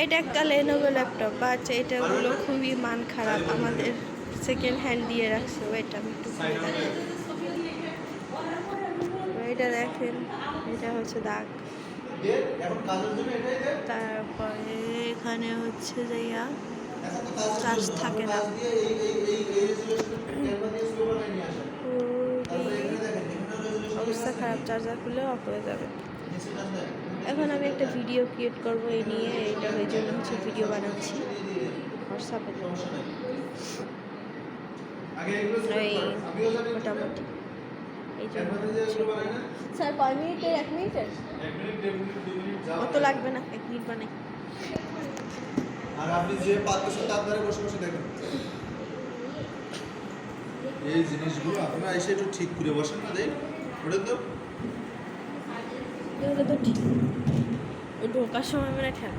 এটা একটা Lenovo laptop, but এটাগুলো খুবই মান খারাপ, আমাদের সেকেন্ড হ্যান্ড দিয়ে রাখছে। ওইটা আমি একটু এটা দেখেন, এটা হচ্ছে দাগ। তারপরে এখানে হচ্ছে যাইয়া চার্জ থাকে না, অবস্থা খারাপ, চার্জার খুলে অফ হয়ে যাবে। এখন আমি একটা ভিডিও ক্রিয়েট করব এই নিয়ে, এইটা ওই জন্য হচ্ছে ভিডিও বানাচ্ছি হোয়াটসঅ্যাপে। এই মোটামুটি এই জন্য স্যার কয় মিনিটের? 1 মিনিটের অত লাগবে না, 1 মিনিট বানাই। আর আপনি যে পাচ্ছেন তার ধারে বসে বসে দেখেন এই জিনিসগুলো আপনারা এসে একটু ঠিক করে বসেন না, দেখ ওটা তো এগুলো তো ঠিক, ওই ঢোকার সময় মানে খেলা